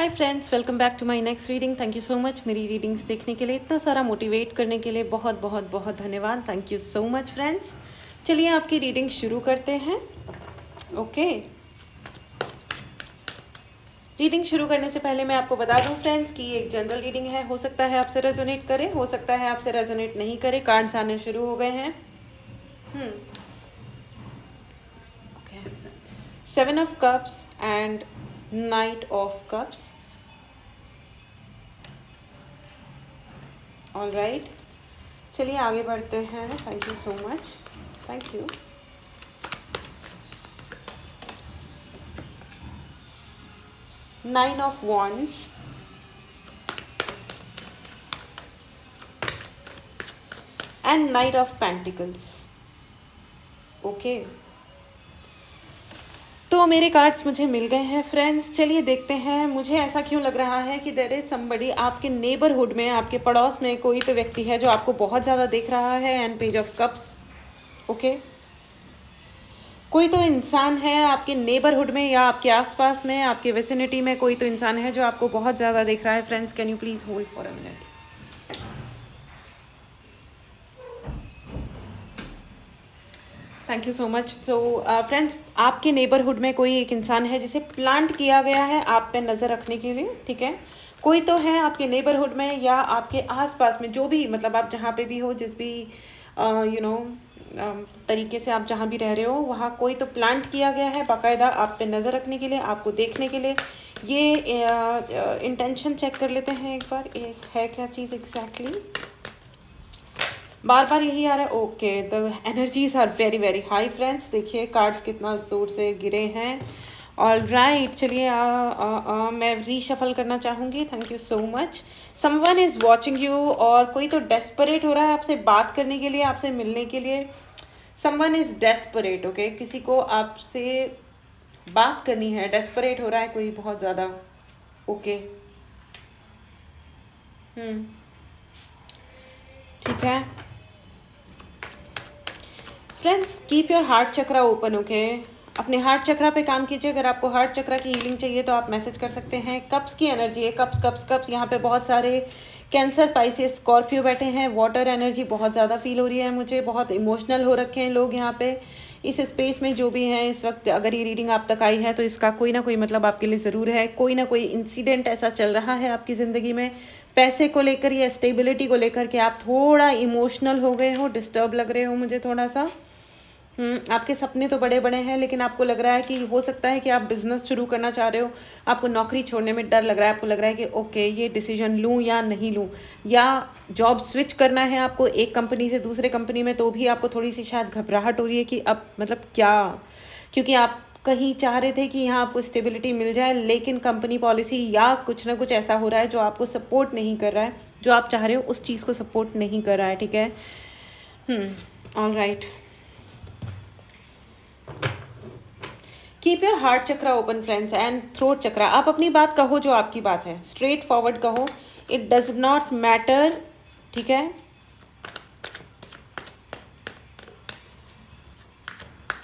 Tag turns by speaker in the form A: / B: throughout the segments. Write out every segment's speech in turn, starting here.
A: Hi friends, welcome back to my next reading. Thank you so much मेरी readings देखने के लिए, इतना सारा मोटिवेट करने के लिए बहुत बहुत बहुत धन्यवाद। Thank you so much friends. चलिए आपकी रीडिंग शुरू करते हैं। ओके, रीडिंग शुरू करने से पहले मैं आपको बता दूं फ्रेंड्स कि ये एक जनरल रीडिंग है। हो सकता है आपसे रेजोनेट करे, हो सकता है आपसे रेजोनेट नहीं करे। कार्ड्स आने शुरू हो गए हैं। Okay, 7 of Cups and Knight of Cups। All right, चलिए आगे बढ़ते हैं। Thank you so much, thank you. Nine of Wands and Knight of Pentacles। Okay, तो मेरे कार्ड्स मुझे मिल गए हैं फ्रेंड्स। चलिए देखते हैं मुझे ऐसा क्यों लग रहा है कि देयर इज समबडी आपके नेबरहुड में, आपके पड़ोस में कोई तो व्यक्ति है जो आपको बहुत ज़्यादा देख रहा है। And page of cups. Okay, कोई तो इंसान है आपके नेबरहुड में या आपके आसपास में, आपके विसिनिटी में कोई तो इंसान है जो आपको बहुत ज़्यादा देख रहा है। Friends, can you please hold for a minute. Thank you so much. So friends, आपके नेबरहुड में कोई एक इंसान है जिसे प्लांट किया गया है आप पे नज़र रखने के लिए। ठीक है, कोई तो है आपके नेबरहुड में या आपके आसपास में, जो भी मतलब आप जहाँ पे भी हो, जिस भी तरीके से आप जहाँ भी रह रहे हो, वहाँ कोई तो प्लांट किया गया है बाकायदा आप पे नज़र रखने के लिए, आपको देखने के लिए। ये इंटेंशन चेक कर लेते हैं एक बार, ये है क्या चीज़ एग्जैक्टली। बार बार यही आ रहा है। Okay, the energies are very very high friends. देखिए कार्ड्स कितना ज़ोर से गिरे हैं। ऑल राइट, चलिए मैं रीशफल करना चाहूँगी। Thank you so much. Someone is watching you, और कोई तो डेस्परेट हो रहा है आपसे बात करने के लिए, आपसे मिलने के लिए। Someone is desperate. ओके, किसी को आपसे बात करनी है, डेस्परेट हो रहा है कोई बहुत ज़्यादा। ओके, ठीक है friends, keep your heart chakra open. Okay, अपने हार्ट चक्रा पे काम कीजिए। अगर आपको हार्ट चक्रा की हीलिंग चाहिए तो आप मैसेज कर सकते हैं। कप्स की एनर्जी है, कप्स कप्स कप्स। यहाँ पे बहुत सारे कैंसर, पाइसेस, स्कॉर्पियो बैठे हैं। वाटर एनर्जी बहुत ज़्यादा फील हो रही है मुझे। बहुत इमोशनल हो रखे हैं लोग यहाँ पे इस स्पेस में जो भी हैं इस वक्त। अगर ये रीडिंग आप तक आई है तो इसका कोई ना कोई मतलब आपके लिए ज़रूर है। कोई ना कोई इंसिडेंट ऐसा चल रहा है आपकी ज़िंदगी में, पैसे को लेकर या स्टेबिलिटी को लेकर, कि आप थोड़ा इमोशनल हो गए हो, डिस्टर्ब लग रहे हो मुझे थोड़ा सा। आपके सपने तो बड़े बड़े हैं, लेकिन आपको लग रहा है कि हो सकता है कि आप बिजनेस शुरू करना चाह रहे हो, आपको नौकरी छोड़ने में डर लग रहा है। आपको लग रहा है कि ओके, ये डिसीजन लूँ या नहीं लूँ, या जॉब स्विच करना है आपको एक कंपनी से दूसरे कंपनी में, तो भी आपको थोड़ी सी शायद घबराहट हो रही है कि अब मतलब क्या, क्योंकि आप कहीं चाह रहे थे कि यहाँ आपको स्टेबिलिटी मिल जाए, लेकिन कंपनी पॉलिसी या कुछ ना कुछ ऐसा हो रहा है जो आपको सपोर्ट नहीं कर रहा है, जो आप चाह रहे हो उस चीज़ को सपोर्ट नहीं कर रहा है। ठीक है, all right. Keep your heart chakra open friends and throat chakra. आप अपनी बात कहो जो आपकी बात है, स्ट्रेट फॉरवर्ड कहो। It does not matter. ठीक है,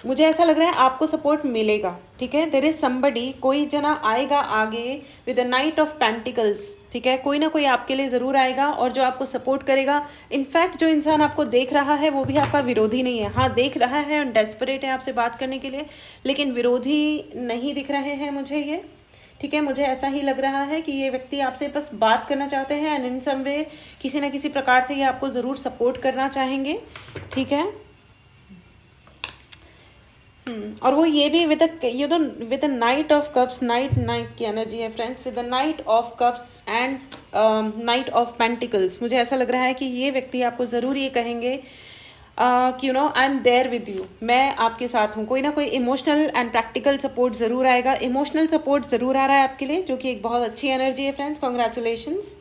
A: मुझे ऐसा लग रहा है आपको सपोर्ट मिलेगा। ठीक है, देयर इज समबडी, कोई जना आएगा आगे with the night of pentacles. ठीक है, कोई ना कोई आपके लिए ज़रूर आएगा और जो आपको सपोर्ट करेगा। इनफैक्ट जो इंसान आपको देख रहा है वो भी आपका विरोधी नहीं है। हाँ, देख रहा है और डेस्परेट है आपसे बात करने के लिए, लेकिन विरोधी नहीं दिख रहे हैं मुझे ये। ठीक है, मुझे ऐसा ही लग रहा है कि ये व्यक्ति आपसे बस बात करना चाहते हैं, एंड इन सम वे किसी ना किसी प्रकार से ये आपको ज़रूर सपोर्ट करना चाहेंगे। ठीक है, और वो ये भी with with night of cups. Night की एनर्जी है friends, with night of cups and knight of pentacles. मुझे ऐसा लग रहा है कि ये व्यक्ति आपको ज़रूर ये कहेंगे कि I am there with you, मैं आपके साथ हूँ। कोई ना कोई इमोशनल एंड प्रैक्टिकल सपोर्ट ज़रूर आएगा। इमोशनल सपोर्ट ज़रूर आ रहा है आपके लिए, जो कि एक बहुत अच्छी एनर्जी है फ्रेंड्स। कॉन्ग्रेचुलेशंस।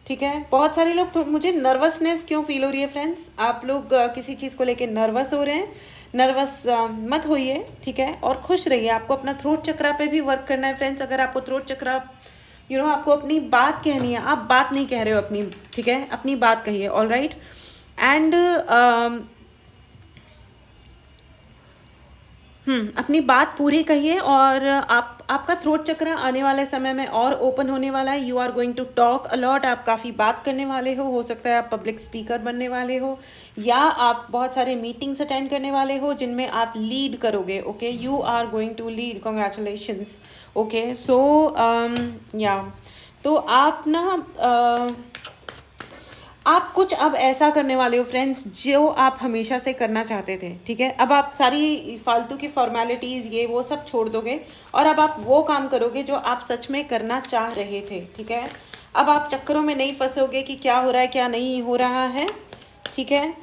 A: ठीक है, बहुत सारे लोग तो, मुझे नर्वसनेस क्यों फील हो रही है फ्रेंड्स, आप लोग किसी चीज़ को लेके नर्वस हो रहे हैं। नर्वस मत होइए, ठीक है, और खुश रहिए। आपको अपना थ्रोट चक्रा पे भी वर्क करना है फ्रेंड्स। अगर आपको थ्रोट चक्रा आपको अपनी बात कहनी है, आप बात नहीं कह रहे हो अपनी, ठीक है, अपनी बात कहिए। ऑल राइट, एंड अपनी बात पूरी कहिए और आपका थ्रोट चक्र आने वाले समय में और ओपन होने वाला है। You are going to talk a lot, आप काफ़ी बात करने वाले हो सकता है आप पब्लिक स्पीकर बनने वाले हो, या आप बहुत सारे मीटिंग्स अटेंड करने वाले हो जिनमें आप लीड करोगे। Okay, you are going to lead, congratulations. Okay, so या तो आप ना आप कुछ अब ऐसा करने वाले हो फ्रेंड्स जो आप हमेशा से करना चाहते थे। ठीक है, अब आप सारी फालतू की फॉर्मेलिटीज़ ये वो सब छोड़ दोगे और अब आप वो काम करोगे जो आप सच में करना चाह रहे थे। ठीक है, अब आप चक्करों में नहीं फंसोगे कि क्या हो रहा है क्या नहीं हो रहा है। ठीक है,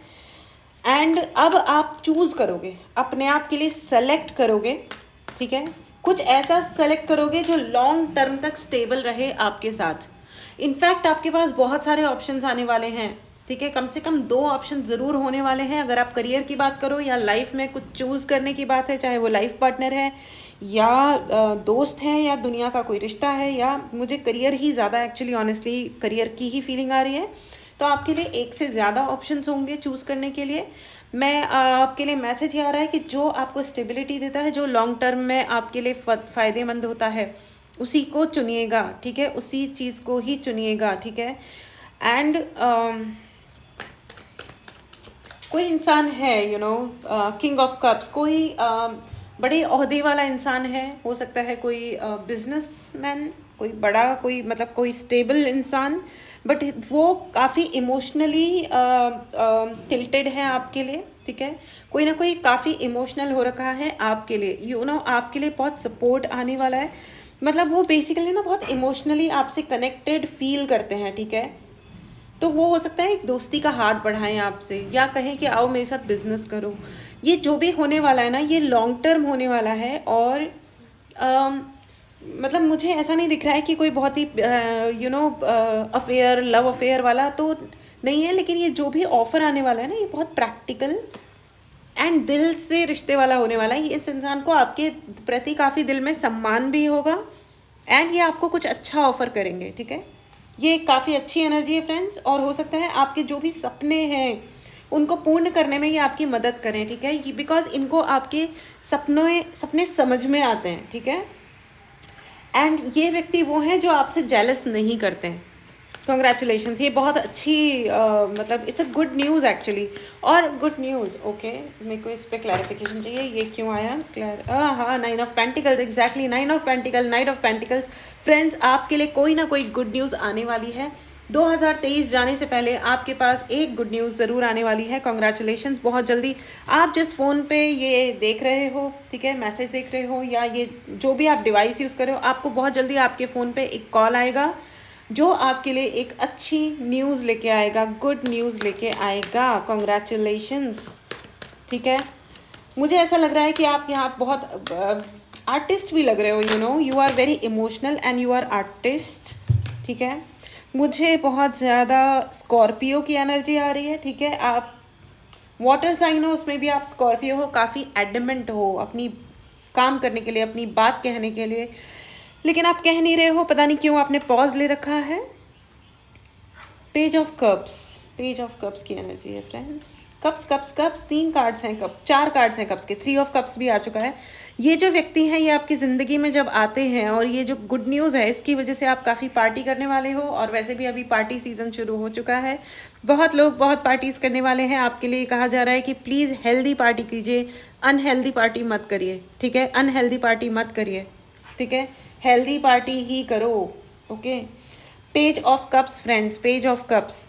A: एंड अब आप चूज़ करोगे, अपने आप के लिए सेलेक्ट करोगे। ठीक है, कुछ ऐसा सेलेक्ट करोगे जो लॉन्ग टर्म तक स्टेबल रहे आपके साथ। इनफैक्ट आपके पास बहुत सारे ऑप्शंस आने वाले हैं। ठीक है, कम से कम 2 ऑप्शन ज़रूर होने वाले हैं। अगर आप करियर की बात करो या लाइफ में कुछ चूज़ करने की बात है, चाहे वो लाइफ पार्टनर है या दोस्त हैं या दुनिया का कोई रिश्ता है, या मुझे करियर ही ज़्यादा एक्चुअली ऑनेस्टली करियर की ही फीलिंग आ रही है, तो आपके लिए एक से ज़्यादा ऑप्शंस होंगे चूज़ करने के लिए। मैं आपके लिए मैसेज ये आ रहा है कि जो आपको स्टेबिलिटी देता है, जो लॉन्ग टर्म में आपके लिए फ़ायदेमंद होता है, उसी को चुनिएगा। ठीक है, उसी चीज़ को ही चुनिएगा। ठीक है, एंड कोई इंसान है किंग ऑफ कप्स, कोई बड़े ओहदे वाला इंसान है, हो सकता है कोई बिजनेसमैन, कोई बड़ा, कोई मतलब कोई स्टेबल इंसान, बट वो काफ़ी इमोशनली टिल्टेड है आपके लिए। ठीक है, कोई ना कोई काफ़ी इमोशनल हो रखा है आपके लिए। आपके लिए बहुत सपोर्ट आने वाला है। मतलब वो बेसिकली ना बहुत इमोशनली आपसे कनेक्टेड फील करते हैं। ठीक है, तो वो हो सकता है एक दोस्ती का हाथ बढ़ाएं आपसे, या कहें कि आओ मेरे साथ बिजनेस करो। ये जो भी होने वाला है ना, ये लॉन्ग टर्म होने वाला है। और मतलब मुझे ऐसा नहीं दिख रहा है कि कोई बहुत ही अफेयर, लव अफेयर वाला तो नहीं है, लेकिन ये जो भी ऑफर आने वाला है ना, ये बहुत प्रैक्टिकल एंड दिल से रिश्ते वाला होने वाला है। इस इंसान को आपके प्रति काफ़ी दिल में सम्मान भी होगा एंड ये आपको कुछ अच्छा ऑफर करेंगे। ठीक है, ये काफ़ी अच्छी एनर्जी है फ्रेंड्स, और हो सकता है आपके जो भी सपने हैं उनको पूर्ण करने में ये आपकी मदद करें। ठीक है, बिकॉज इनको आपके सपने समझ में आते हैं। ठीक है, एंड ये व्यक्ति वो हैं जो आपसे जेलस नहीं करते हैं। कॉन्ग्रेचुलेशंस, ये बहुत अच्छी मतलब it's a good news actually. और गुड न्यूज़, ओके, मेरे को इस पर क्लैरिफिकेशन चाहिए, ये क्यों आया हाँ, 9 of pentacles, exactly 9 of pentacle, night of pentacles. Friends, आपके लिए कोई ना कोई गुड न्यूज़ आने वाली है। 2023 जाने से पहले आपके पास एक गुड न्यूज़ ज़रूर आने वाली है। कॉन्ग्रेचुलेशंस, बहुत जल्दी। आप जिस फ़ोन पे ये देख रहे हो, ठीक है, मैसेज देख रहे हो, या ये जो भी आप डिवाइस यूज़ कर रहे हो, आपको बहुत जल्दी आपके फ़ोन पे एक कॉल आएगा जो आपके लिए एक अच्छी न्यूज़ लेके आएगा, गुड न्यूज़ लेके आएगा। कॉन्ग्रेचुलेशंस। ठीक है, मुझे ऐसा लग रहा है कि आप यहाँ बहुत आर्टिस्ट भी लग रहे हो। You are very emotional and you are artist. ठीक है, मुझे बहुत ज़्यादा स्कॉर्पियो की एनर्जी आ रही है। ठीक है, आप वाटर साइन हो, उसमें भी आप स्कॉर्पियो हो, काफ़ी एडमेंट हो अपनी काम करने के लिए, अपनी बात कहने के लिए, लेकिन आप कह नहीं रहे हो, पता नहीं क्यों आपने पॉज ले रखा है। Page of cups, page of cups की एनर्जी है friends. Cups cups cups, 3 cards हैं, 4 कार्ड्स हैं कप्स के। 3 ऑफ कप्स भी आ चुका है। ये जो व्यक्ति हैं ये आपकी ज़िंदगी में जब आते हैं, और ये जो गुड न्यूज़ है इसकी वजह से आप काफ़ी पार्टी करने वाले हो, और वैसे भी अभी पार्टी सीज़न शुरू हो चुका है। बहुत लोग बहुत पार्टीज़ करने वाले हैं। आपके लिए कहा जा रहा है कि प्लीज़ हेल्दी पार्टी कीजिए, अनहेल्दी पार्टी मत करिए। ठीक है, अनहेल्दी पार्टी मत करिए। ठीक है, हेल्दी पार्टी ही करो। Okay, page of cups friends, page of cups.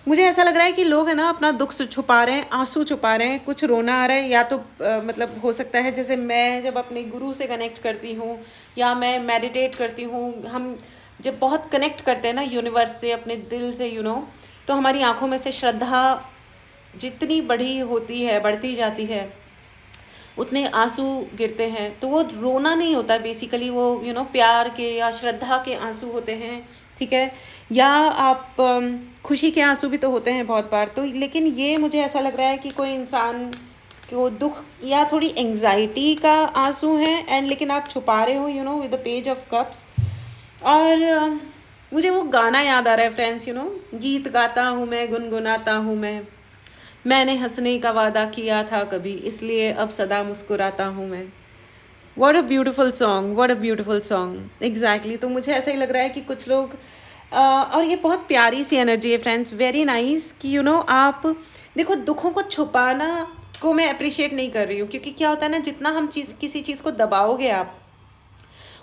A: मुझे ऐसा लग रहा है कि लोग है ना अपना दुख छुपा रहे हैं, आंसू छुपा रहे हैं, कुछ रोना आ रहा है, या तो मतलब हो सकता है जैसे मैं जब अपने गुरु से कनेक्ट करती हूँ या मैं मेडिटेट करती हूँ, हम जब बहुत कनेक्ट करते हैं ना यूनिवर्स से, अपने दिल से, तो हमारी आंखों में से श्रद्धा जितनी बड़ी होती है, बढ़ती जाती है, उतने आंसू गिरते हैं। तो वो रोना नहीं होता बेसिकली, वो प्यार के या श्रद्धा के आंसू होते हैं। ठीक है, या आप खुशी के आंसू भी तो होते हैं बहुत बार। तो लेकिन ये मुझे ऐसा लग रहा है कि कोई इंसान कि वो दुख या थोड़ी एंग्जाइटी का आंसू है, एंड लेकिन आप छुपा रहे हो with the page of cups. और मुझे वो गाना याद आ रहा है फ्रेंड्स, गीत गाता हूँ मैं, गुनगुनाता हूँ मैं, मैंने हंसने का वादा किया था कभी, इसलिए अब सदा मुस्कुराता हूँ मैं। What a beautiful song, what a beautiful song, exactly. तो मुझे ऐसा ही लग रहा है कि कुछ लोग और ये बहुत प्यारी सी एनर्जी है फ्रेंड्स, वेरी नाइस कि आप देखो, दुखों को छुपाना को मैं अप्रिशिएट नहीं कर रही हूँ, क्योंकि क्या होता है ना, जितना हम किसी चीज़ को दबाओगे आप,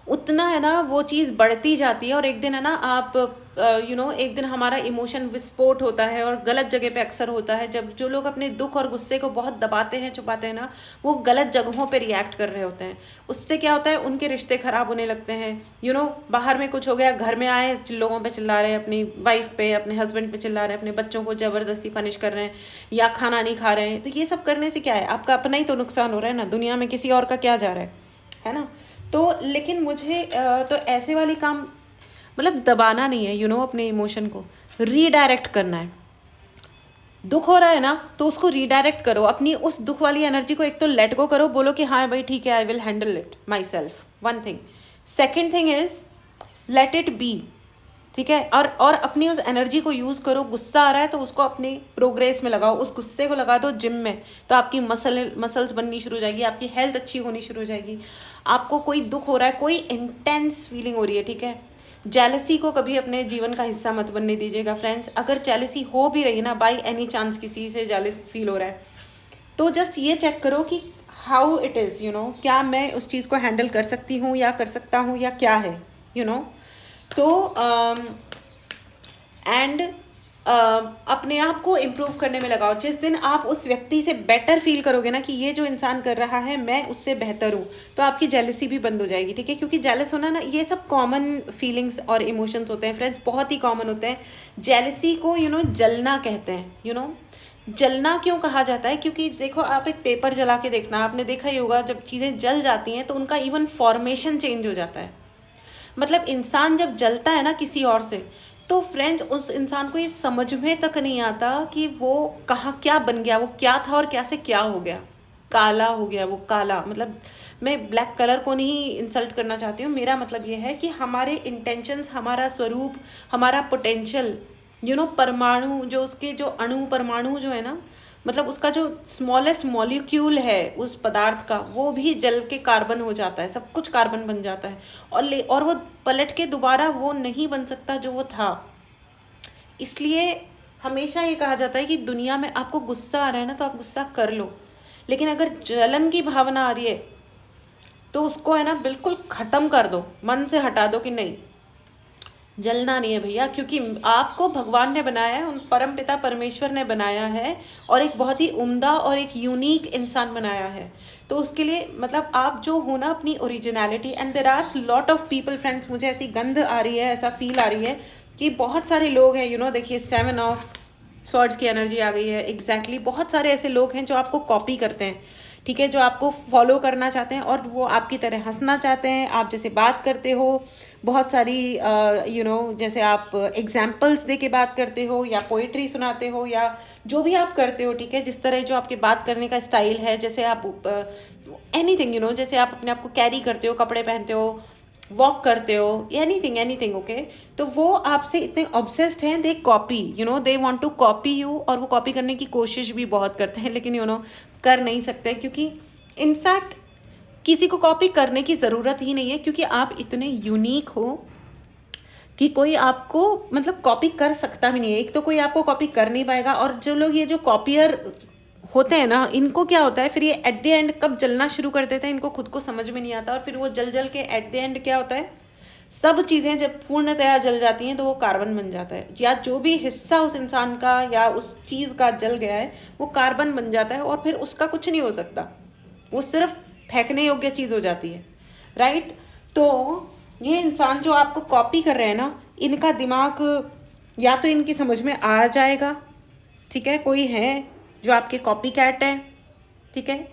A: उतना है ना वो चीज़ बढ़ती जाती है, और एक दिन है ना आप एक दिन हमारा इमोशन विस्फोट होता है, और गलत जगह पे अक्सर होता है। जब जो लोग अपने दुख और गुस्से को बहुत दबाते हैं, छुपाते हैं ना, वो गलत जगहों पे रिएक्ट कर रहे होते हैं। उससे क्या होता है, उनके रिश्ते खराब होने लगते हैं। बाहर में कुछ हो गया, घर में आए लोगों पे चिल्ला रहे हैं, अपनी वाइफ पे, अपने हस्बैंड पे चिल्ला रहे हैं, अपने बच्चों को ज़बरदस्ती पनिश कर रहे हैं, या खाना नहीं खा रहे हैं। तो ये सब करने से क्या है, आपका अपना ही तो नुकसान हो रहा है ना, दुनिया में किसी और का क्या जा रहा है ना। तो लेकिन मुझे तो ऐसे वाली काम, मतलब दबाना नहीं है, अपने इमोशन को रीडायरेक्ट करना है। दुख हो रहा है ना, तो उसको रीडायरेक्ट करो, अपनी उस दुख वाली एनर्जी को एक तो लेट गो करो, बोलो कि हाँ भाई ठीक है, I will handle it my self, one thing. Second thing is let it be, ठीक है। और अपनी उस एनर्जी को यूज़ करो। गुस्सा आ रहा है तो उसको अपनी प्रोग्रेस में लगाओ, उस गुस्से को लगा दो जिम में, तो आपकी मसल्स बननी शुरू हो जाएगी, आपकी हेल्थ अच्छी होनी शुरू हो जाएगी। आपको कोई दुख हो रहा है, कोई इंटेंस फीलिंग हो रही है, ठीक है, जेलसी को कभी अपने जीवन का हिस्सा मत बनने दीजिएगा फ्रेंड्स। अगर जेलसी हो भी रही है ना, बाई एनी चांस किसी से जेलस फील हो रहा है, तो जस्ट ये चेक करो कि हाउ इट इज़, क्या मैं उस चीज़ को हैंडल कर सकती हूँ या कर सकता हूँ, या क्या है, तो एंड अपने आप को इम्प्रूव करने में लगाओ। जिस दिन आप उस व्यक्ति से बेटर फील करोगे ना, कि ये जो इंसान कर रहा है मैं उससे बेहतर हूँ, तो आपकी जेलसी भी बंद हो जाएगी, ठीक है। क्योंकि जेलस होना ना, ये सब कॉमन फीलिंग्स और इमोशंस होते हैं फ्रेंड्स, बहुत ही कॉमन होते हैं। जेलसी को जलना कहते हैं। जलना क्यों कहा जाता है, क्योंकि देखो, आप एक पेपर जला के देखना, आपने देखा ही होगा, जब चीज़ें जल जाती हैं तो उनका इवन फॉर्मेशन चेंज हो जाता है। मतलब इंसान जब जलता है ना किसी और से, तो फ्रेंड्स उस इंसान को ये समझ में तक नहीं आता कि वो कहाँ क्या बन गया, वो क्या था और क्या से क्या हो गया, काला हो गया वो, काला। मतलब मैं ब्लैक कलर को नहीं इंसल्ट करना चाहती हूँ, मेरा मतलब ये है कि हमारे इंटेंशंस, हमारा स्वरूप, हमारा पोटेंशियल, परमाणु, जो उसके जो अणु परमाणु जो है ना, मतलब उसका जो स्मॉलेस्ट मॉलिक्यूल है उस पदार्थ का, वो भी जल के कार्बन हो जाता है, सब कुछ कार्बन बन जाता है, और वो पलट के दोबारा वो नहीं बन सकता जो वो था। इसलिए हमेशा ये कहा जाता है कि दुनिया में आपको गुस्सा आ रहा है ना, तो आप गुस्सा कर लो, लेकिन अगर जलन की भावना आ रही है तो उसको है ना बिल्कुल ख़त्म कर दो, मन से हटा दो कि नहीं, जलना नहीं है भैया। क्योंकि आपको भगवान ने बनाया है, उन परम पिता परमेश्वर ने बनाया है, और एक बहुत ही उम्दा और एक यूनिक इंसान बनाया है। तो उसके लिए मतलब आप जो हो ना, अपनी originality, and there are lot of people friends, मुझे ऐसी गंध आ रही है, ऐसा फील आ रही है कि बहुत सारे लोग हैं, देखिए 7 ऑफ स्वॉर्ड्स की एनर्जी आ गई है, एग्जैक्टली बहुत सारे ऐसे लोग हैं जो आपको कॉपी करते हैं, ठीक है, जो आपको फॉलो करना चाहते हैं, और वो आपकी तरह हंसना चाहते हैं, आप जैसे बात करते हो, बहुत सारी जैसे आप एग्जाम्पल्स दे के बात करते हो, या पोइट्री सुनाते हो, या जो भी आप करते हो, ठीक है, जिस तरह जो आपके बात करने का स्टाइल है, जैसे आप एनीथिंग, जैसे आप अपने आप को कैरी करते हो, कपड़े पहनते हो, वॉक करते हो, एनीथिंग ओके, तो वो आपसे इतने ऑब्सेस्ड हैं, they copy, they want to copy you, और वो कॉपी करने की कोशिश भी बहुत करते हैं, लेकिन कर नहीं सकते, क्योंकि इनफैक्ट किसी को कॉपी करने की ज़रूरत ही नहीं है, क्योंकि आप इतने यूनिक हो कि कोई आपको मतलब कॉपी कर सकता भी नहीं है। एक तो कोई आपको कॉपी कर नहीं पाएगा, और जो लोग ये जो कॉपियर होते हैं ना, इनको क्या होता है फिर, ये एट द एंड कब जलना शुरू कर देते हैं, इनको खुद को समझ में नहीं आता, और फिर वो जल के एट द एंड क्या होता है, सब चीज़ें जब पूर्णतया जल जाती हैं तो वो कार्बन बन जाता है, या जो भी हिस्सा उस इंसान का या उस चीज़ का जल गया है वो कार्बन बन जाता है, और फिर उसका कुछ नहीं हो सकता, वो सिर्फ फेंकने योग्य चीज़ हो जाती है, राइट। तो ये इंसान जो आपको कॉपी कर रहे हैं ना, इनका दिमाग या तो इनकी समझ में आ जाएगा, ठीक है, कोई है जो आपके कॉपी कैट है, ठीक है,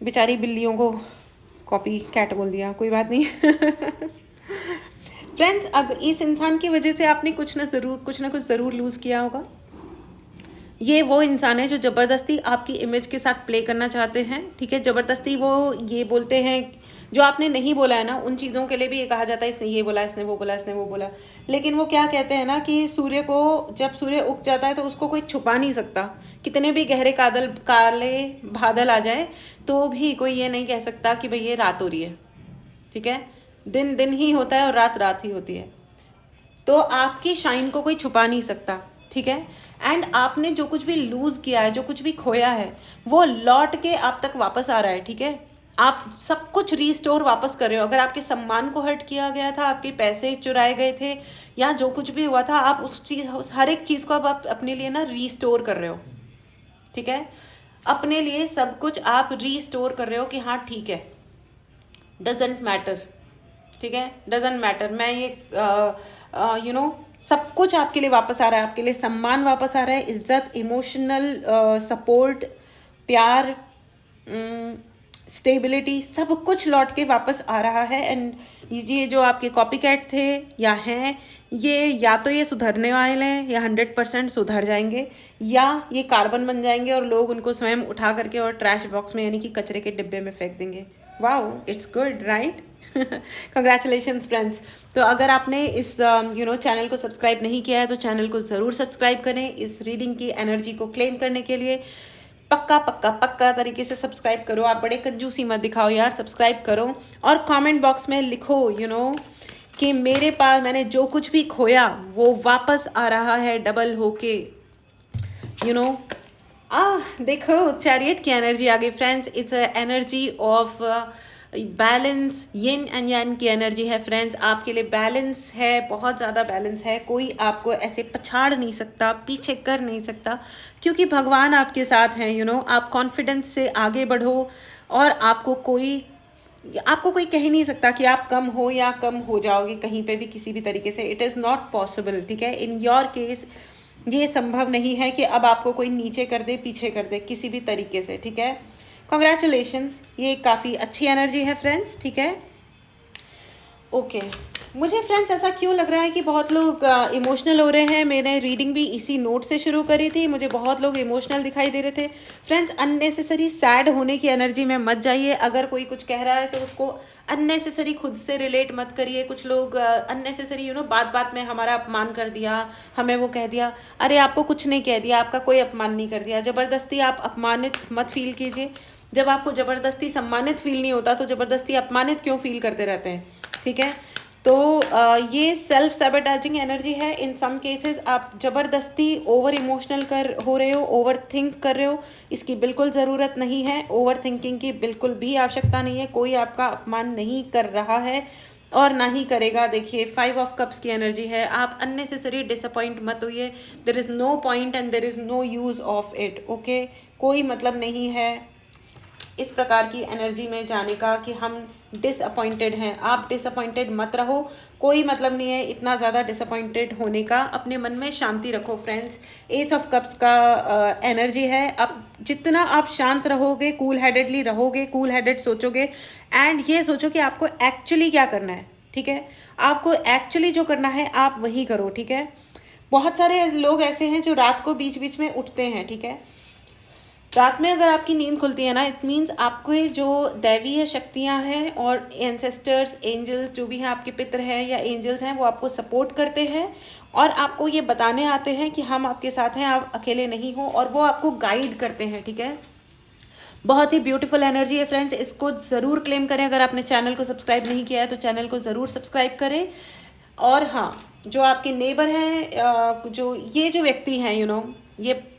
A: बेचारी बिल्लियों को कॉपी कैट बोल दिया, कोई बात नहीं फ्रेंड्स, अब इस इंसान की वजह से आपने कुछ ना कुछ ज़रूर लूज़ किया होगा। ये वो इंसान है जो ज़बरदस्ती आपकी इमेज के साथ प्ले करना चाहते हैं, ठीक है, ज़बरदस्ती वो ये बोलते हैं जो आपने नहीं बोला है ना, उन चीज़ों के लिए भी ये कहा जाता है इसने ये बोला, इसने वो बोला, इसने वो बोला। लेकिन वो क्या कहते हैं ना कि सूर्य को जब सूर्य उग जाता है तो उसको कोई छुपा नहीं सकता। कितने भी गहरे काले बादल आ जाए तो भी कोई ये नहीं कह सकता कि भाई ये रात हो रही है, ठीक है। दिन दिन ही होता है और रात रात ही होती है। तो आपकी शाइन को कोई छुपा नहीं सकता, ठीक है। एंड आपने जो कुछ भी लूज किया है, जो कुछ भी खोया है, वो लौट के आप तक वापस आ रहा है, ठीक है। आप सब कुछ रीस्टोर वापस कर रहे हो। अगर आपके सम्मान को हर्ट किया गया था, आपके पैसे चुराए गए थे, या जो कुछ भी हुआ था, आप उस चीज, हर एक चीज को अब आप अपने लिए ना रीस्टोर कर रहे हो, ठीक है। अपने लिए सब कुछ आप रीस्टोर कर रहे हो कि हाँ ठीक है, डजेंट मैटर, ठीक है, डजेंट मैटर। मैं ये सब कुछ आपके लिए वापस आ रहा है। आपके लिए सम्मान वापस आ रहा है, इज्जत, इमोशनल सपोर्ट, प्यार, स्टेबिलिटी, सब कुछ लौट के वापस आ रहा है। एंड ये जो आपके कॉपी कैट थे या हैं, ये या तो ये सुधरने वाले हैं या 100% सुधर जाएंगे, या ये कार्बन बन जाएंगे और लोग उनको स्वयं उठा करके और ट्रैश बॉक्स में यानी कि कचरे के डिब्बे में फेंक देंगे। Wow, it's good, right. Congratulations friends. तो अगर आपने इस चैनल को सब्सक्राइब नहीं किया है तो चैनल को ज़रूर सब्सक्राइब करें। इस रीडिंग की एनर्जी को क्लेम करने के लिए पक्का पक्का पक्का तरीके से सब्सक्राइब करो। आप बड़े कंजूसी मत दिखाओ यार, सब्सक्राइब करो और कमेंट बॉक्स में लिखो कि मेरे पास मैंने जो कुछ भी खोया वो वापस आ रहा है डबल होके। देखो चैरियट की एनर्जी आ गई friends. It's a energy of balance, yin and यान की एनर्जी है फ्रेंड्स। आपके लिए बैलेंस है, बहुत ज़्यादा बैलेंस है। कोई आपको ऐसे पछाड़ नहीं सकता, पीछे कर नहीं सकता, क्योंकि भगवान आपके साथ हैं। आप कॉन्फिडेंस से आगे बढ़ो और आपको कोई कह ही नहीं सकता कि आप कम हो या कम हो जाओगे कहीं पे भी किसी भी तरीके से। इट इज़ नॉट पॉसिबल, ठीक है। इन योर केस ये संभव नहीं है कि अब आपको कोई नीचे कर दे, पीछे कर दे किसी भी तरीके से, ठीक है। कॉन्ग्रेचुलेशंस, ये काफ़ी अच्छी एनर्जी है फ्रेंड्स, ठीक है। ओके मुझे फ्रेंड्स ऐसा क्यों लग रहा है कि बहुत लोग इमोशनल हो रहे हैं। मैंने रीडिंग भी इसी नोट से शुरू करी थी, मुझे बहुत लोग इमोशनल दिखाई दे रहे थे फ्रेंड्स। अननेसेसरी सैड होने की एनर्जी में मत जाइए। अगर कोई कुछ कह रहा है तो उसको अननेसेसरी खुद से रिलेट मत करिए। कुछ लोग अननेसेसरी बात बात में हमारा अपमान कर दिया, हमें वो कह दिया। अरे आपको कुछ नहीं कह दिया, आपका कोई अपमान नहीं कर दिया। ज़बरदस्ती आप अपमानित मत फील कीजिए। जब आपको ज़बरदस्ती सम्मानित फील नहीं होता तो ज़बरदस्ती अपमानित क्यों फील करते रहते हैं, ठीक है। तो ये सेल्फ सैबोटेजिंग एनर्जी है। इन सम केसेस आप ज़बरदस्ती ओवर इमोशनल हो रहे हो, ओवर थिंक कर रहे हो। इसकी बिल्कुल ज़रूरत नहीं है, ओवर थिंकिंग की बिल्कुल भी आवश्यकता नहीं है। कोई आपका अपमान नहीं कर रहा है और ना ही करेगा। देखिए 5 ऑफ कप्स की एनर्जी है। आप अननेसेसरी डिसअपॉइंट मत होइए। There is no point and there is no use of it, okay. कोई मतलब नहीं है इस प्रकार की एनर्जी में जाने का कि हम डिसअपॉइंटेड हैं। आप डिसअपॉइंटेड मत रहो, कोई मतलब नहीं है इतना ज़्यादा डिसअपॉइंटेड होने का। अपने मन में शांति रखो फ्रेंड्स। एज ऑफ कप्स का एनर्जी है। अब जितना आप शांत रहोगे, कूल हेडेडली रहोगे, कूल हेडेड सोचोगे, एंड ये सोचो कि आपको एक्चुअली क्या करना है, ठीक है। आपको एक्चुअली जो करना है आप वही करो, ठीक है। बहुत सारे लोग ऐसे हैं जो रात को बीच बीच में उठते हैं, ठीक है। रात में अगर आपकी नींद खुलती है ना, इट मीन्स आपके जो दैवीय शक्तियां हैं और एंसेस्टर्स, एंजल्स, जो भी हैं आपके पितर हैं या एंजल्स हैं, वो आपको सपोर्ट करते हैं और आपको ये बताने आते हैं कि हम आपके साथ हैं, आप अकेले नहीं हो, और वो आपको गाइड करते हैं, ठीक है। बहुत ही ब्यूटीफुल एनर्जी है फ्रेंड्स। इसको ज़रूर क्लेम करें। अगर आपने चैनल को सब्सक्राइब नहीं किया है तो चैनल को ज़रूर सब्सक्राइब करें। और हाँ, जो आपके नेबर हैं, जो व्यक्ति हैं,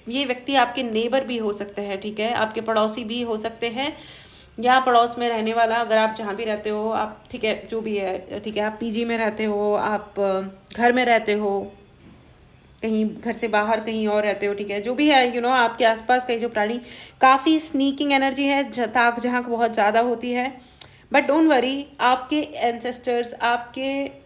A: ये व्यक्ति आपके नेबर भी हो सकते हैं, ठीक है। आपके पड़ोसी भी हो सकते हैं या पड़ोस में रहने वाला, अगर आप जहाँ भी रहते हो आप, ठीक है, जो भी है, ठीक है। आप पीजी में रहते हो, आप घर में रहते हो, कहीं घर से बाहर कहीं और रहते हो, ठीक है। जो भी है, आपके आसपास कई जो प्राणी, काफ़ी स्नीकिंग एनर्जी है, ताक झांक बहुत ज़्यादा होती है। बट डोंट वरी, आपके एंसेस्टर्स, आपके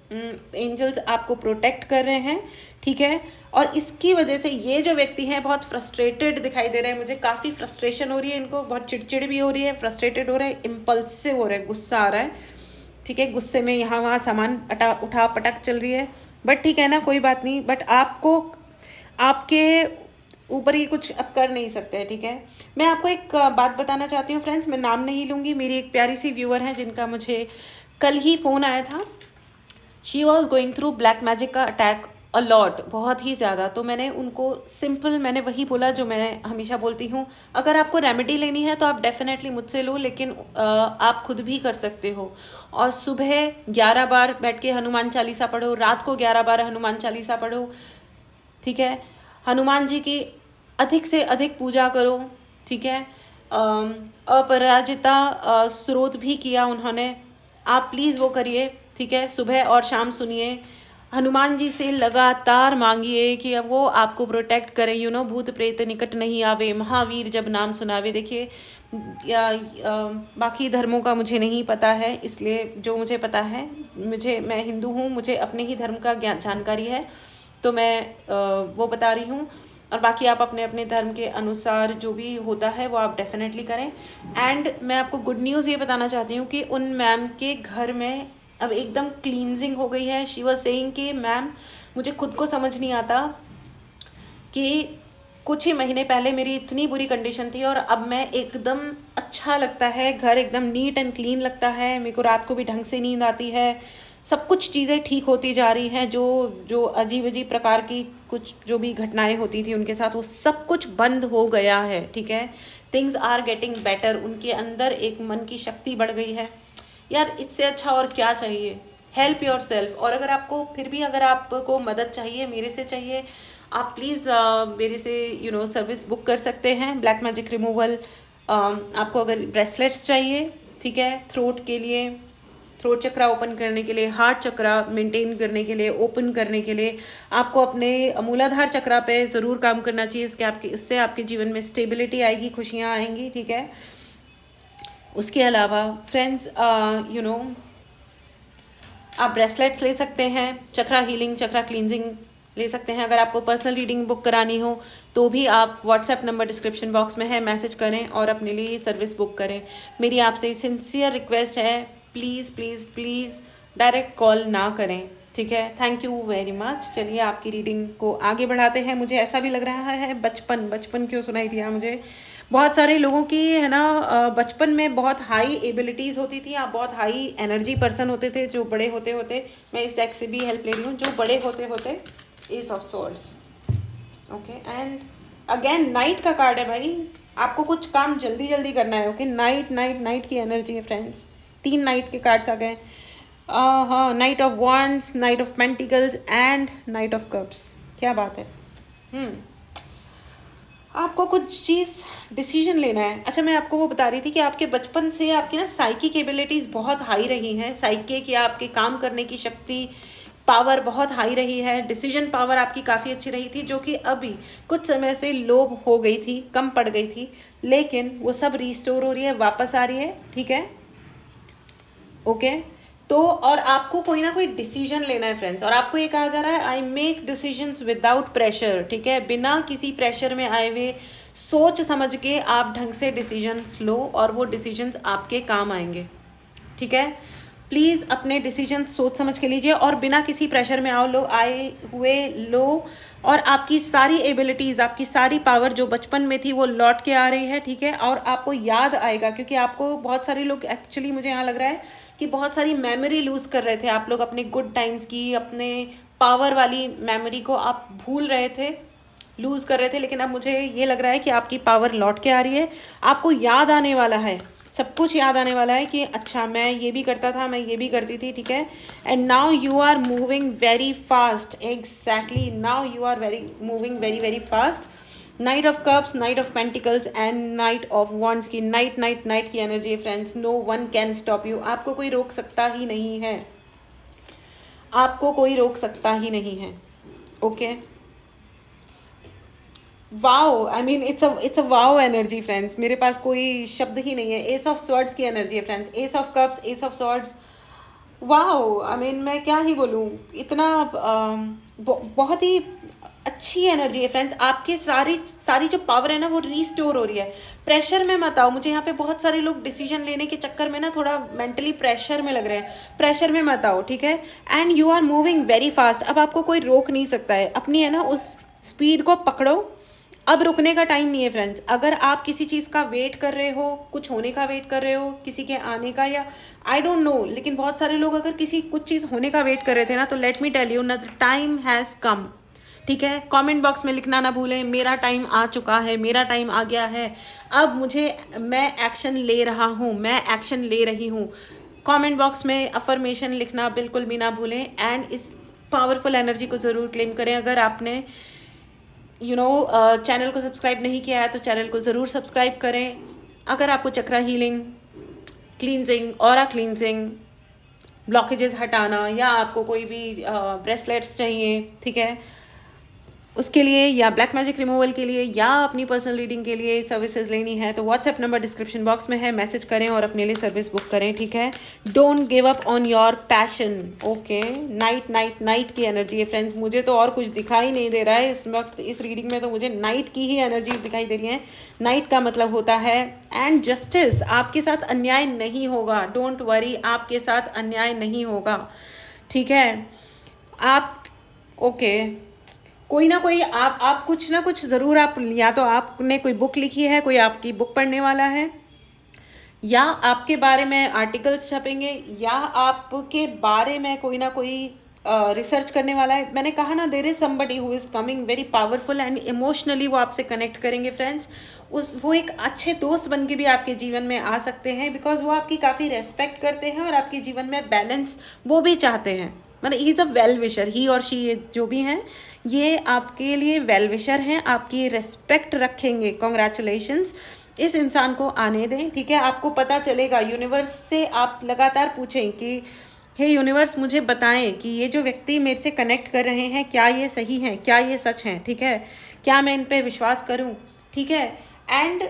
A: एंजल्स आपको प्रोटेक्ट कर रहे हैं, ठीक है। और इसकी वजह से ये जो व्यक्ति हैं बहुत फ्रस्ट्रेटेड दिखाई दे रहे हैं मुझे। काफ़ी फ्रस्ट्रेशन हो रही है इनको, बहुत चिड़चिड़ भी हो रही है, फ्रस्ट्रेटेड हो रहे हैं, इम्पल्सिव हो रहे हैं, गुस्सा आ रहा है, ठीक है। गुस्से में यहाँ वहाँ सामान उठा पटक चल रही है। बट ठीक है ना, कोई बात नहीं। बट आपको आपके ऊपर ही कुछ अब कर नहीं सकते हैं, ठीक है। मैं आपको एक बात बताना चाहती हूँ फ्रेंड्स, मैं नाम नहीं लूँगी। मेरी एक प्यारी सी व्यूअर है जिनका मुझे कल ही फ़ोन आया था। She was going through black magic का अटैक अलॉट, बहुत ही ज़्यादा। तो मैंने उनको सिंपल मैंने वही बोला जो मैं हमेशा बोलती हूँ, अगर आपको रेमेडी लेनी है तो आप डेफिनेटली मुझसे लो, लेकिन आप खुद भी कर सकते हो। और सुबह 11 बार बैठ के हनुमान चालीसा पढ़ो, रात को 11 बार हनुमान चालीसा पढ़ो, ठीक है। हनुमान जी की अधिक से अधिक पूजा करो, ठीक है। अपराजिता स्रोत भी किया उन्होंने, आप प्लीज़ वो करिए, ठीक है। सुबह और शाम सुनिए, हनुमान जी से लगातार मांगिए कि अब वो आपको प्रोटेक्ट करें, भूत प्रेत निकट नहीं आवे, महावीर जब नाम सुनावे। देखिए बाकी धर्मों का मुझे नहीं पता है, इसलिए जो मुझे पता है, मैं हिंदू हूँ, मुझे अपने ही धर्म का ज्ञान जानकारी है, तो मैं वो बता रही हूँ। और बाकी आप अपने अपने धर्म के अनुसार जो भी होता है वो आप डेफिनेटली करें। एंड मैं आपको गुड न्यूज़ ये बताना चाहती हूँ कि उन मैम के घर में अब एकदम क्लींजिंग हो गई है। शी वाज सेइंग कि मैम मुझे खुद को समझ नहीं आता कि कुछ ही महीने पहले मेरी इतनी बुरी कंडीशन थी और अब मैं एकदम अच्छा लगता है, घर एकदम नीट एंड क्लीन लगता है, मेरे को रात को भी ढंग से नींद आती है, सब कुछ चीज़ें ठीक होती जा रही हैं। जो जो अजीब अजीब प्रकार की कुछ जो भी घटनाएं होती थी उनके साथ, वो सब कुछ बंद हो गया है, ठीक है। थिंग्स आर गेटिंग बेटर, उनके अंदर एक मन की शक्ति बढ़ गई है। यार इससे अच्छा और क्या चाहिए। Help your self. और अगर आपको फिर भी अगर आपको मदद चाहिए, मेरे से चाहिए, आप प्लीज़ मेरे से सर्विस बुक कर सकते हैं, ब्लैक मैजिक रिमूवल। आपको अगर ब्रेसलेट्स चाहिए, ठीक है, थ्रोट के लिए, थ्रोट चक्रा ओपन करने के लिए, हार्ट चक्रा मेंटेन करने के लिए, ओपन करने के लिए, आपको अपने मूलाधार चक्रा पे ज़रूर काम करना चाहिए। इससे आपके जीवन में स्टेबिलिटी आएगी, खुशियाँ आएंगी, ठीक है। उसके अलावा फ्रेंड्स आप ब्रेसलेट्स ले सकते हैं, चक्रा हीलिंग, चक्रा क्लींजिंग ले सकते हैं। अगर आपको पर्सनल रीडिंग बुक करानी हो तो भी आप व्हाट्सएप नंबर डिस्क्रिप्शन बॉक्स में है, मैसेज करें और अपने लिए सर्विस बुक करें। मेरी आपसे सिंसियर रिक्वेस्ट है, please please please direct call ना करें, ठीक है। Thank you very much. चलिए आपकी रीडिंग को आगे बढ़ाते हैं। मुझे ऐसा भी लग रहा है बचपन क्यों सुनाई दिया मुझे। बहुत सारे लोगों की है ना बचपन में बहुत हाई एबिलिटीज़ होती थी, आप बहुत हाई एनर्जी पर्सन होते थे। जो बड़े होते होते, मैं इस डेक से भी हेल्प ले रही हूँ, जो बड़े होते होते S of swords, okay. And again night का कार्ड है भाई, आपको कुछ काम जल्दी जल्दी करना है, ओके। नाइट नाइट नाइट की एनर्जी है फ्रेंड्स, 3 नाइट के कार्ड्स आ गए। हाँ, night of wands, night of pentacles and knight of cups. क्या बात है। आपको कुछ चीज़ डिसीजन लेना है। अच्छा, मैं आपको वो बता रही थी कि आपके बचपन से आपकी ना साइकिक एबिलिटीज़ बहुत हाई रही हैं। साइकिक या आपके काम करने की शक्ति, पावर बहुत हाई रही है। डिसीजन पावर आपकी काफ़ी अच्छी रही थी, जो कि अभी कुछ समय से लो हो गई थी, कम पड़ गई थी, लेकिन वो सब रिस्टोर हो रही है, वापस आ रही है, ठीक है, ओके। तो और आपको कोई ना कोई डिसीजन लेना है फ्रेंड्स, और आपको ये कहा जा रहा है I make decisions without pressure, ठीक है। बिना किसी प्रेशर में आए हुए सोच समझ के आप ढंग से डिसीजंस लो और वो डिसीजंस आपके काम आएंगे, ठीक है। प्लीज़ अपने डिसीजन सोच समझ के लीजिए और बिना किसी प्रेशर में आए हुए लो। और आपकी सारी एबिलिटीज़, आपकी सारी पावर जो बचपन में थी वो लौट के आ रही है, ठीक है। और आपको याद आएगा, क्योंकि आपको बहुत सारे लोग एक्चुअली मुझे यहाँ लग रहा है कि बहुत सारी मेमोरी लूज़ कर रहे थे आप लोग, अपने गुड टाइम्स की, अपने पावर वाली मेमोरी को आप भूल रहे थे, लूज़ कर रहे थे। लेकिन अब मुझे ये लग रहा है कि आपकी पावर लौट के आ रही है, आपको याद आने वाला है, सब कुछ याद आने वाला है कि अच्छा मैं ये भी करता था, मैं ये भी करती थी, ठीक है। And now you are moving very fast, exactly, now you are moving very very fast. Knight of cups, knight of pentacles and knight of wands की नाइट नाइट नाइट की एनर्जी है friends. No one can stop you, आपको कोई रोक सकता ही नहीं है, आपको कोई रोक सकता ही नहीं है, okay. Wow, I mean it's a wow energy friends, मेरे पास कोई शब्द ही नहीं है। एस ऑफ स्वॉर्ड्स की एनर्जी है friends, S of cups, S of swords, wow, I mean मैं क्या ही बोलूँ, इतना बहुत ही अच्छी एनर्जी है फ्रेंड्स। आपके सारी जो पावर है ना वो रीस्टोर हो रही है। प्रेशर में मत आओ, मुझे यहाँ पे बहुत सारे लोग डिसीजन लेने के चक्कर में ना थोड़ा मेंटली प्रेशर में लग रहे हैं, प्रेशर में मत आओ, ठीक है। And you are moving very fast, अब आपको कोई रोक नहीं सकता है। अपनी है ना उस स्पीड को पकड़ो अब रुकने का टाइम नहीं है फ्रेंड्स। अगर आप किसी चीज़ का वेट कर रहे हो, कुछ होने का वेट कर रहे हो, किसी के आने का, या आई डोंट नो, लेकिन बहुत सारे लोग अगर किसी कुछ चीज़ होने का वेट कर रहे थे ना, तो लेट मी टेल यू ना, द टाइम हैज़ कम। ठीक है, कमेंट बॉक्स में लिखना ना भूलें, मेरा टाइम आ चुका है, मेरा टाइम आ गया है, अब मैं एक्शन ले रहा हूँ, मैं एक्शन ले रही हूँ। कमेंट बॉक्स में अफर्मेशन लिखना बिल्कुल भी ना भूलें, एंड इस पावरफुल एनर्जी को ज़रूर क्लेम करें। अगर आपने चैनल को सब्सक्राइब नहीं किया है तो चैनल को ज़रूर सब्सक्राइब करें। अगर आपको chakra healing, cleansing, aura cleansing, blockages हटाना, या आपको कोई भी ब्रेसलेट्स चाहिए, ठीक है, उसके लिए, या ब्लैक मैजिक रिमूवल के लिए, या अपनी पर्सनल रीडिंग के लिए सर्विसेज लेनी है, तो व्हाट्सएप नंबर डिस्क्रिप्शन बॉक्स में है, मैसेज करें और अपने लिए सर्विस बुक करें। ठीक है, don't give up on your passion. Okay, night knight knight की एनर्जी है फ्रेंड्स। मुझे तो और कुछ दिखाई नहीं दे रहा है इस वक्त, इस रीडिंग में तो मुझे नाइट की ही एनर्जी दिखाई दे रही है। नाइट का मतलब होता है एंड जस्टिस, आपके साथ अन्याय नहीं होगा, डोंट वरी, आपके साथ अन्याय नहीं होगा। ठीक है, आप कोई ना कोई आप कुछ ना कुछ ज़रूर, आप या तो आपने कोई बुक लिखी है, कोई आपकी बुक पढ़ने वाला है, या आपके बारे में आर्टिकल्स छपेंगे, या आपके बारे में कोई ना कोई रिसर्च करने वाला है। मैंने कहा ना, there is somebody who is coming very powerful and emotionally वो आपसे कनेक्ट करेंगे फ्रेंड्स। वो एक अच्छे दोस्त बन के भी आपके जीवन में आ सकते हैं, बिकॉज वो आपकी काफ़ी रेस्पेक्ट करते हैं और आपके जीवन में बैलेंस वो भी चाहते हैं। मतलब he is a well wisher, ही और शी जो भी हैं, ये आपके लिए वेल विशर हैं, आपकी रेस्पेक्ट रखेंगे। कॉन्ग्रेचुलेशंस, इस इंसान को आने दें। ठीक है, आपको पता चलेगा, यूनिवर्स से आप लगातार पूछें कि हे यूनिवर्स, मुझे बताएं कि ये जो व्यक्ति मेरे से कनेक्ट कर रहे हैं, क्या ये सही हैं, क्या ये सच हैं। ठीक है, क्या मैं इन पे विश्वास करूं। ठीक है, एंड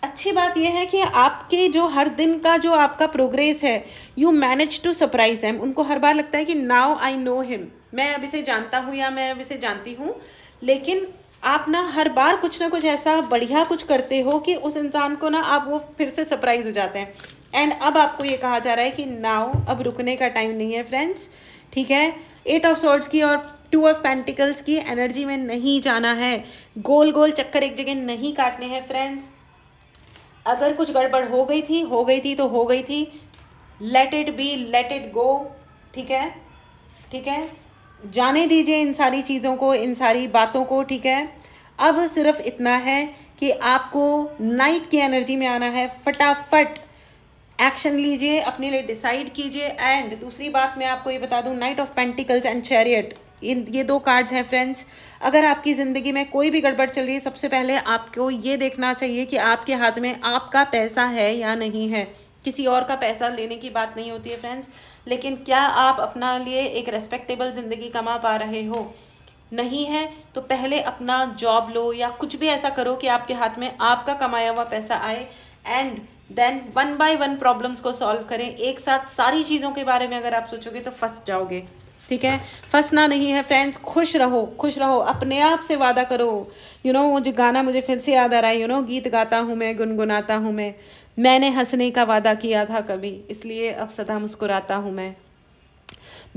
A: अच्छी बात यह है कि आपके जो हर दिन का जो आपका प्रोग्रेस है, you manage to surprise him. उनको हर बार लगता है कि नाउ आई नो हिम, मैं अब इसे जानता हूँ या मैं अब इसे जानती हूँ, लेकिन आप ना हर बार कुछ ना कुछ ऐसा बढ़िया कुछ करते हो कि उस इंसान को ना आप वो फिर से सरप्राइज हो जाते हैं। एंड अब आपको ये कहा जा रहा है कि नाउ, अब रुकने का टाइम नहीं है फ्रेंड्स। ठीक है, 8 ऑफ सॉर्ड्स की और 2 ऑफ पेंटिकल्स की एनर्जी में नहीं जाना है, गोल गोल चक्कर एक जगह नहीं काटने हैं फ्रेंड्स। अगर कुछ गड़बड़ हो गई थी तो हो गई थी, let it be, let it go. ठीक है, ठीक है, जाने दीजिए इन सारी चीज़ों को, इन सारी बातों को। ठीक है, अब सिर्फ इतना है कि आपको नाइट की एनर्जी में आना है, फटाफट एक्शन लीजिए, अपने लिए डिसाइड कीजिए। एंड दूसरी बात मैं आपको ये बता दूं, night of pentacles and chariot, ये 2 कार्ड्स हैं फ्रेंड्स। अगर आपकी ज़िंदगी में कोई भी गड़बड़ चल रही है, सबसे पहले आपको ये देखना चाहिए कि आपके हाथ में आपका पैसा है या नहीं है। किसी और का पैसा लेने की बात नहीं होती है फ्रेंड्स, लेकिन क्या आप अपना लिए एक रेस्पेक्टेबल ज़िंदगी कमा पा रहे हो। नहीं है तो पहले अपना जॉब लो या कुछ भी ऐसा करो कि आपके हाथ में आपका कमाया हुआ पैसा आए, एंड देन 1 बाय 1 प्रॉब्लम्स को सॉल्व करें। एक साथ सारी चीज़ों के बारे में अगर आप सोचोगे तो फंस जाओगे। ठीक है, फंसना नहीं है फ्रेंड्स, खुश रहो, खुश रहो, अपने आप से वादा करो। वो जो गाना मुझे फिर से याद आ रहा है, गीत गाता हूँ मैं, गुनगुनाता हूँ मैंने हंसने का वादा किया था कभी, इसलिए अब सदा मुस्कुराता हूँ मैं।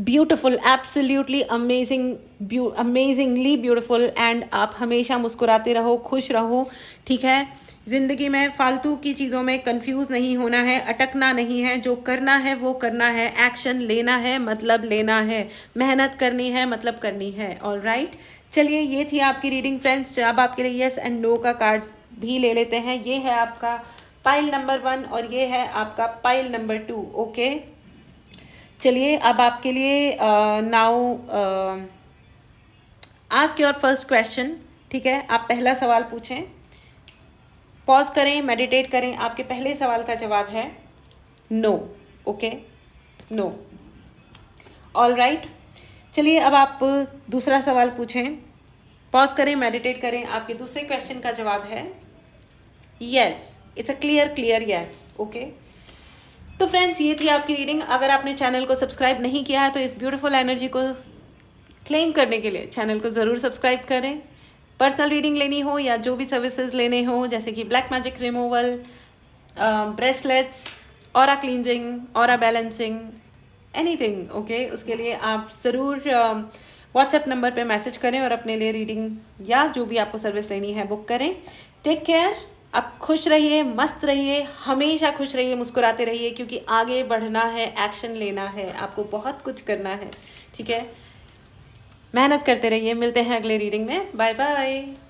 A: Beautiful, absolutely amazing, amazingly beautiful. And आप हमेशा मुस्कुराते रहो, खुश रहो। ठीक है, ज़िंदगी में फालतू की चीज़ों में कंफ्यूज नहीं होना है, अटकना नहीं है, जो करना है वो करना है, एक्शन लेना है मतलब लेना है, मेहनत करनी है मतलब करनी है। ऑल राइट, चलिए ये थी आपकी रीडिंग फ्रेंड्स। अब आपके लिए येस एंड नो का कार्ड भी ले लेते हैं। ये है आपका पाइल नंबर 1 और ये है आपका पाइल नंबर 2। ओके, चलिए अब आपके लिए now ask your first question. ठीक है, आप पहला सवाल पूछें, पॉज करें, मेडिटेट करें। आपके पहले सवाल का जवाब है no. Okay, no. All right, चलिए अब आप दूसरा सवाल पूछें, पॉज करें, मेडिटेट करें। आपके दूसरे क्वेश्चन का जवाब है yes, it's a clear yes. Okay, तो फ्रेंड्स ये थी आपकी रीडिंग। अगर आपने चैनल को सब्सक्राइब नहीं किया है तो इस ब्यूटीफुल एनर्जी को क्लेम करने के लिए चैनल को ज़रूर सब्सक्राइब करें। पर्सनल रीडिंग लेनी हो या जो भी सर्विसेज लेने हो, जैसे कि black magic removal, bracelets, aura cleansing, aura balancing, anything, okay, उसके लिए आप ज़रूर व्हाट्सएप नंबर पे मैसेज करें और अपने लिए रीडिंग या जो भी आपको सर्विस लेनी है बुक करें। Take care. आप खुश रहिए, मस्त रहिए, हमेशा खुश रहिए, मुस्कुराते रहिए, क्योंकि आगे बढ़ना है, एक्शन लेना है, आपको बहुत कुछ करना है। ठीक है, मेहनत करते रहिए। मिलते हैं अगले रीडिंग में। Bye bye.